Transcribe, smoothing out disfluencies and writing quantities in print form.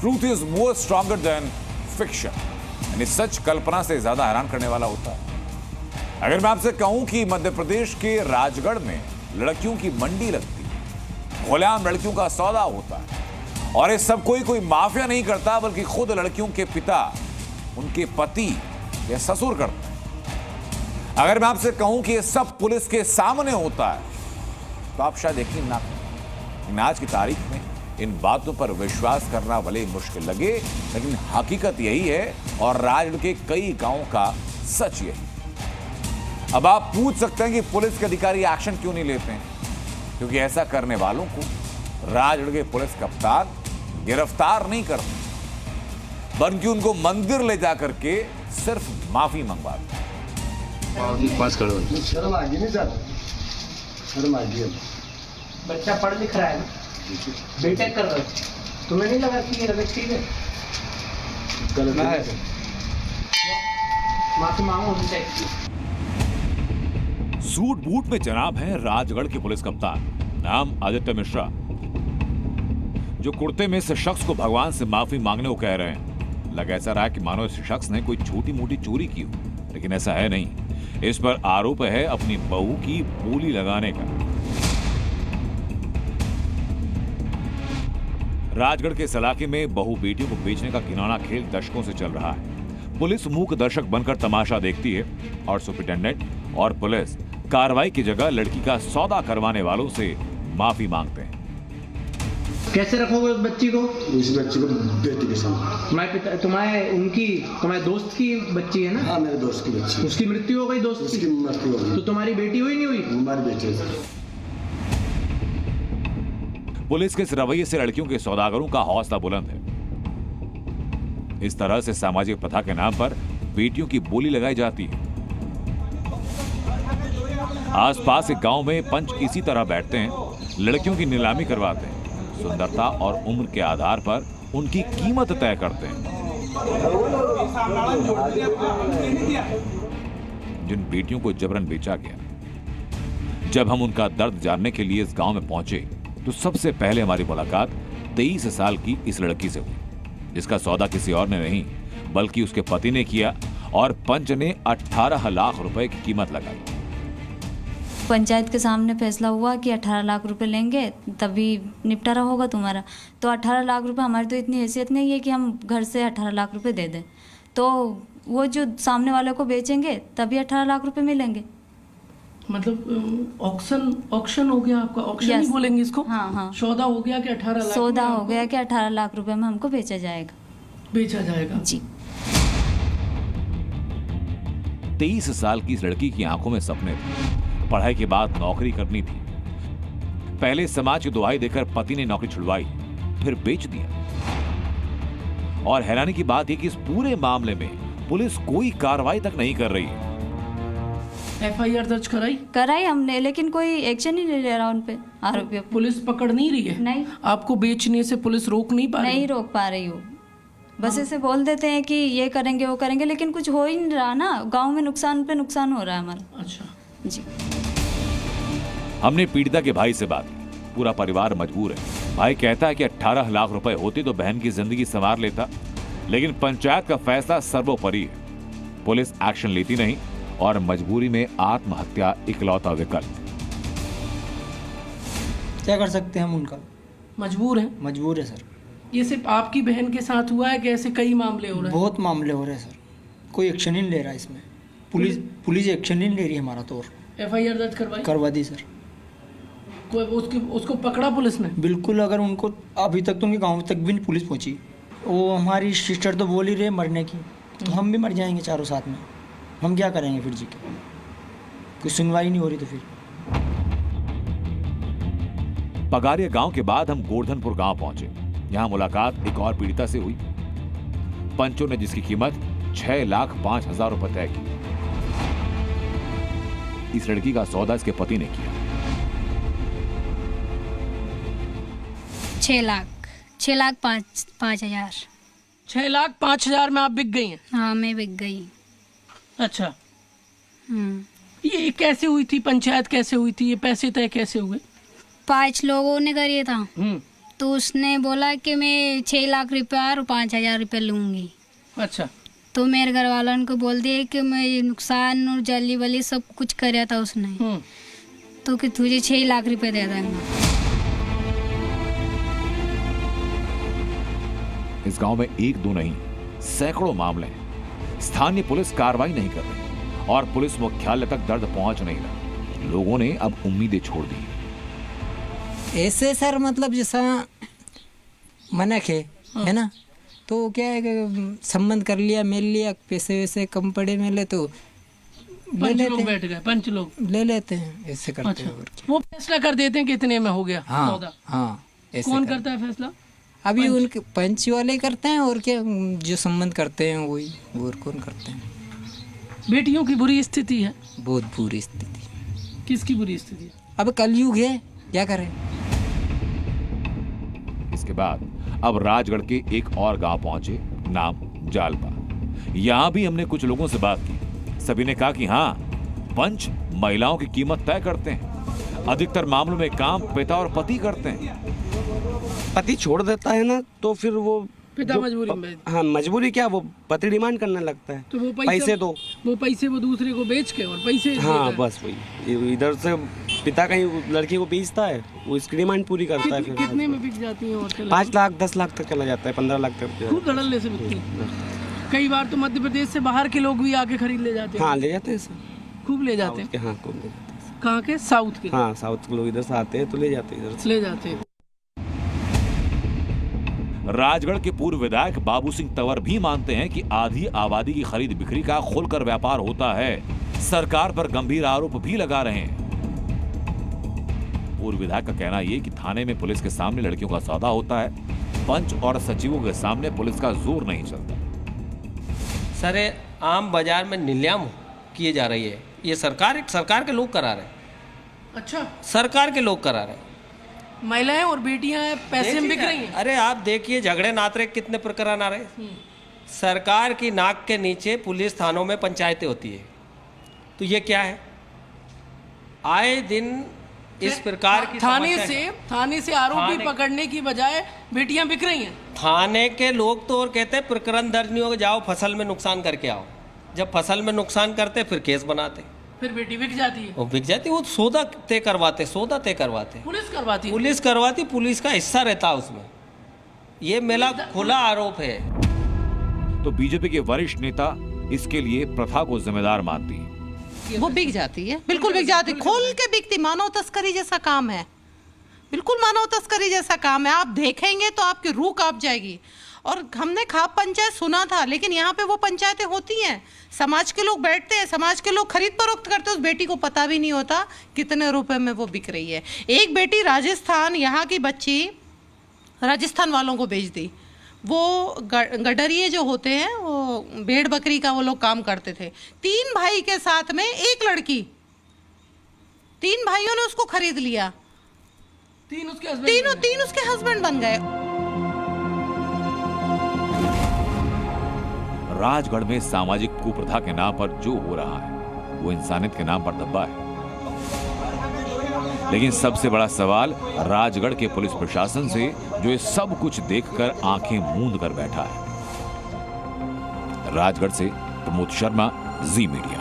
Truth is more stronger than fiction. यानी सच कल्पना से ज्यादा हैरान करने वाला होता है। अगर मैं आपसे कहूं कि मध्य प्रदेश के राजगढ़ में लड़कियों की मंडी लगती है, खुलेआम लड़कियों का सौदा होता है, और ये सब कोई माफिया नहीं करता, बल्कि खुद लड़कियों के पिता, उनके पति या ससुर करते हैं। अगर मैं आपसे कहूं कि ये सब पुलिस के सामने होता है, तो आप शायद यकीन ना करें। आज की तारीख में इन बातों पर विश्वास करना भले मुश्किल लगे, लेकिन हकीकत यही है और राजगढ़ के कई गांवों का सच यही। अब आप पूछ सकते हैं कि पुलिस के अधिकारी एक्शन क्यों नहीं लेते हैं, क्योंकि ऐसा करने वालों को राजगढ़ के पुलिस कप्तान गिरफ्तार नहीं करते, बल्कि उनको मंदिर ले जाकर के सिर्फ माफी मंगवाते हैं। शर्म आ गई नहीं सर, शर्म आ गई। बच्चा पढ़ लिख रहा है, बीटेक कर रहा है, तुम्हें नहीं लगा कि ये रमेश ठीक है? गलत है, माफी मांगो उनसे। सूट बूट में जनाब है राजगढ़ के पुलिस कप्तान, नाम आदित्य मिश्रा, जो कुर्ते में इस शख्स को भगवान से माफी मांगने को कह रहे हैं। लग ऐसा रहा है कि मानो इस शख्स ने कोई छोटी मोटी चोरी की हो, लेकिन ऐसा है नहीं। इस पर आरोप है अपनी बहू की बोली लगाने का। राजगढ़ के इस इलाके में बहू बेटियों को बेचने का घिनौना खेल दशकों से चल रहा है। पुलिस मूक दर्शक बनकर तमाशा देखती है और सुपरिटेंडेंट और पुलिस कार्रवाई की जगह लड़की का सौदा करवाने वालों से माफी मांगते हैं। कैसे रखोगे उस बच्ची को? उस बच्ची को बेटी के साथ। तुम्हारे दोस्त की बच्ची है ना? हाँ, मेरे दोस्त की बच्ची। उसकी मृत्यु हो गई, दोस्त उसकी मृत्यु हो गई। तो तुम्हारी बेटी हुई नहीं हुई? हमारी बेटी है। पुलिस के इस रवैये से लड़कियों के सौदागरों का हौसला बुलंद है। इस तरह से सामाजिक प्रथा के नाम पर बेटियों की बोली लगाई जाती है। आसपास के गांव में पंच इसी तरह बैठते हैं, लड़कियों की नीलामी करवाते हैं, सुंदरता और उम्र के आधार पर उनकी कीमत तय करते हैं। जिन बेटियों को जबरन बेचा गया, जब हम उनका दर्द जानने के लिए इस गांव में पहुंचे, तो सबसे पहले हमारी मुलाकात 23 साल की इस लड़की से हुई, जिसका सौदा किसी और ने नहीं बल्कि उसके पति ने किया, और पंच ने 18 लाख रुपए की कीमत लगाई। पंचायत के सामने फैसला हुआ कि 18 लाख रुपए लेंगे तभी निपटारा होगा तुम्हारा। तो 18 लाख रुपए, हमारी तो इतनी हैसियत नहीं है कि हम घर से 18 लाख रुपए दे दें, तो वो जो सामने वाले को बेचेंगे तभी 18 लाख रुपए मिलेंगे। मतलब ऑक्शन हो गया आपका? ऑक्शन ही बोलेंगे इसको? हाँ। सौदा हो गया कि 18 लाख? सौदा हो गया कि 18 लाख रुपए में हमको बेचा जाएगा जी। 23 साल की इस लड़की की आंखों में सपने थे, पढ़ाई के बाद नौकरी करनी थी। पहले समाज की दुहाई देकर पति ने नौकरी छुड़वाई, फिर बेच दिया। और हैरानी की बात है कि इस पूरे मामले में पुलिस कोई कार्रवाई तक नहीं कर रही है। FIR दर्ज कराई हमने, लेकिन कोई एक्शन ही नहीं ले रहा उन पे आरोपियों। पुलिस पकड़ नहीं रही है? नहीं। आपको बेचने से पुलिस रोक नहीं पा रही? नहीं रोक पा रही हो। बस ऐसे बोल देते हैं कि ये करेंगे वो करेंगे, लेकिन कुछ हो ही नहीं रहा ना। गांव में नुकसान पे नुकसान हो रहा है हमारा। अच्छा जी। हमने पीड़िता के भाई से बात की। पूरा परिवार मजबूर है। भाई कहता है कि 18 लाख रुपए होते तो बहन की जिंदगी संवार लेता, लेकिन पंचायत का फैसला सर्वोपरि है। पुलिस एक्शन लेती नहीं और मजबूरी में आत्महत्या इकलौता विकल्प। क्या कर सकते हैं हम उनका? मजबूर है? मजबूर है सर। ये सिर्फ आपकी बहन के साथ हुआ है कि ऐसे कई मामले हो रहे हैं? बहुत मामले हो रहे हैं सर, कोई एक्शन ही नहीं ले रहा इसमें। पुलिस एक्शन नहीं ले रही हमारा। तो FIR दर्ज करवा दी सर। कोई उसको पकड़ा पुलिस ने? बिल्कुल। अगर उनको अभी तक तो उनके गांव तक भी नहीं पुलिस पहुंची। वो हमारी सिस्टर तो बोल ही रहे मरने की, तो हम भी मर जाएंगे चारों साथ में। हम क्या करेंगे फिर जी के? कोई सुनवाई नहीं हो रही तो फिर। पगारिया गांव के बाद हम गोवर्धनपुर गांव पहुंचे। यहां मुलाकात एक और पीड़िता से हुई। पंचों ने जिसकी कीमत 6,05,000 रुपए तय की। इस लड़की का सौदा इसके पति ने किया। 6,05,000। 6,05,000 में आप बिक गई हैं? हाँ, मैं बिक गई। अच्छा। ये कैसे हुई थी? पंचायत कैसे हुई थी? ये पैसे तय कैसे हुए? 5 लोगों ने करिए था। तो उसने बोला कि मैं 6 लाख रुपया और 5,000 रुपये लूँगी। अच्छा। तो मेरे घर वालों को बोल दिया कि मैं नुकसान और जली वली सब कुछ कराया था उसने, तो कि तुझे 6 लाख रुपए दे देंगे। इस गांव में 1-2 नहीं, सैकड़ों मामले हैं। स्थानीय पुलिस कार्रवाई नहीं कर रही और पुलिस मुख्यालय तक दर्द पहुंच नहीं रहा। लोगों ने अब उम्मीदें छोड़ दी। ऐसे सर मतलब जैसा मनक है ना, तो क्या है कि संबंध कर लिया, मिल लिया, पैसे वैसे कम पड़े मिले तो ले लेते हैं। बैठ गए, पंच लोग ले लेते हैं, ऐसे करते अच्छा। हैं। वो फैसला कर देते हैं कि इतने में हो गया सौदा। हाँ, ऐसे कौन करता है फैसला? अभी उनके पंच वाले करते हैं, और क्या जो संबंध करते हैं वही, और कौन करते हैं। बेटियों की बुरी स्थिति है, बहुत बुरी स्थिति। किसकी बुरी स्थिति है? अब कलयुग है, क्या करें। इसके बाद अब राजगढ़ के एक और गांव पहुंचे, नाम जालपा। यहां भी हमने कुछ लोगों से बात की। सभी ने कहा कि हाँ, पंच महिलाओं की कीमत तय करते हैं। अधिकतर मामलों में काम पिता और पति करते हैं। पति छोड़ देता है ना, तो फिर वो पिता मजबूरी में, हाँ मजबूरी क्या, वो पति डिमांड करने लगता है, तो वो पैसे दो, वो पैसे वो दूसरे को बेच के और पैसे हाँ बस वही। इधर से पिता कहीं लड़की को बेचता है, वो इसकी डिमांड पूरी करता है। फिर कितने में बिक जाती है? 5 लाख 10 लाख तक चला जाता है, 15 लाख तक। खूब धड़ल्ले से बिकती है। कई बार तो मध्य प्रदेश से बाहर के लोग भी आके खरीद ले जाते हैं। हाँ ले जाते हैं सर, खूब ले जाते हैं। हाँ खूब ले जाते हैं। कहाँ के? साउथ के? हाँ साउथ के लोग इधर से आते हैं तो ले जाते हैं, इधर से ले जाते हैं। राजगढ़ के पूर्व विधायक बाबू सिंह तंवर भी मानते हैं कि आधी आबादी की खरीद बिक्री का खुलकर व्यापार होता है। सरकार पर गंभीर आरोप भी लगा रहे हैं। पूर्व विधायक का कहना यह कि थाने में पुलिस के सामने लड़कियों का सौदा होता है, पंच और सचिवों के सामने पुलिस का जोर नहीं चलता। सर आम बाजार में नीलाम किए जा रही है, ये सरकार के लोग करा रहे हैं। अच्छा, सरकार के लोग करा रहे हैं। महिलाएं और बेटियां पैसे में बिक रही हैं। अरे आप देखिए झगड़े नातरे कितने प्रकरण आ रहे। सरकार की नाक के नीचे पुलिस थानों में पंचायतें होती है, तो ये क्या है? आए दिन इस प्रकार की थाने से आरोपी पकड़ने की बजाय बेटियां बिक रही हैं। थाने के लोग तो और कहते हैं प्रकरण दर्ज नहीं होगा, जाओ फसल में नुकसान करके आओ। जब फसल में नुकसान करते फिर केस बनाते, फिर बेटी बिक जाती है। वो बिक जाती है, वो सौदा तय करवाते। पुलिस करवाती, पुलिस का हिस्सा रहता उसमें। ये मेरा खुला आरोप है। तो बीजेपी के वरिष्ठ नेता इसके लिए प्रथा को जिम्मेदार मानती है। वो बिक जाती है, बिल्कुल बिक जाती, खोल के बिकती। मानव तस्करी जैसा काम है, बिल्कुल मानव तस्करी जैसा काम है। आप देखेंगे तो आपकी रूह कांप जाएगी। और हमने खाप पंचायत सुना था, लेकिन यहाँ पे वो पंचायतें होती हैं, समाज के लोग बैठते हैं, समाज के लोग खरीद फरोख्त करते हैं। उस बेटी को पता भी नहीं होता कितने रुपए में वो बिक रही है। एक बेटी राजस्थान, यहाँ की बच्ची राजस्थान वालों को बेच दी। वो गडरिए जो होते हैं, वो भेड़ बकरी का वो लोग काम करते थे। 3 भाई के साथ में एक लड़की, 3 भाइयों ने उसको खरीद लिया। तीन उसके हस्बैंड बन गए। राजगढ़ में सामाजिक कुप्रथा के नाम पर जो हो रहा है वो इंसानियत के नाम पर धब्बा है। लेकिन सबसे बड़ा सवाल राजगढ़ के पुलिस प्रशासन से, जो ये सब कुछ देखकर आंखें मूंद कर बैठा है। राजगढ़ से प्रमोद शर्मा, जी मीडिया।